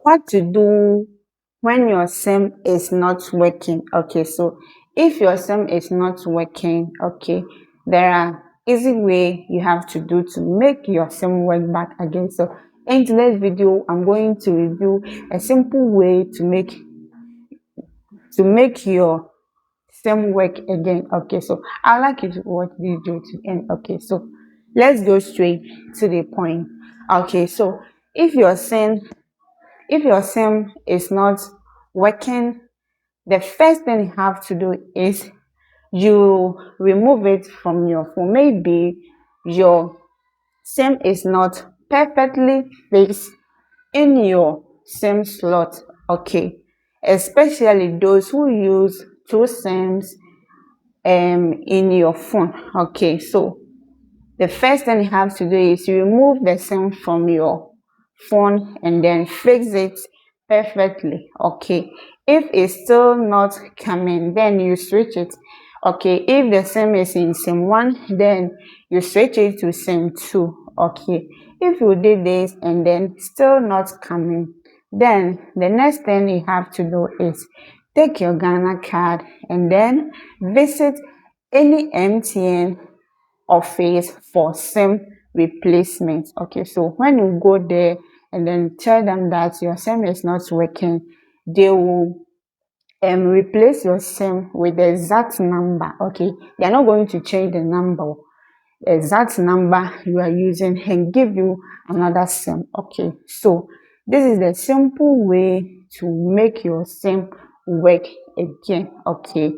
What to do when your sim is not working. Okay, so if your sim is not working, okay, there are easy way you have to do to make your sim work back again. So in today's video, I'm going to review a simple way to make your sim work again. Okay, so I'd like you to watch this video to end. Okay, so let's go straight to the point. Okay, so if your sim if your sim is not working, the first thing you have to do is you remove it from your phone. Maybe your sim is not perfectly fixed in your sim slot. Okay, especially those who use two sims in your phone. Okay, so the first thing you have to do is you remove the sim from your phone and then fix it perfectly. Okay, if it's still not coming, then you switch it. Okay, if the sim is in sim 1, then you switch it to sim 2. Okay, if you did this and then still not coming, then the next thing you have to do is take your Ghana card and then visit any MTN office for SIM replacement. Okay, so when you go there and then tell them that your SIM is not working, they will replace your SIM with the exact number. Okay, they are not going to change the number, exact number you are using, and give you another SIM. Okay, so this is the simple way to make your SIM work again. Okay,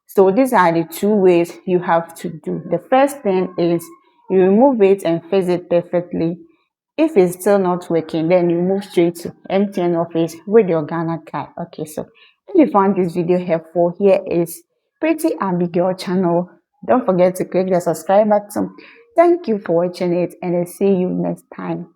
so these are the two ways you have to do. The first thing is you remove it and fix it perfectly. If it's still not working, then you move straight to MTN office with your Ghana card. Okay, so if you found this video helpful, here is Pretty Abigail channel. Don't forget to click the subscribe button. Thank you for watching it, and I'll see you next time.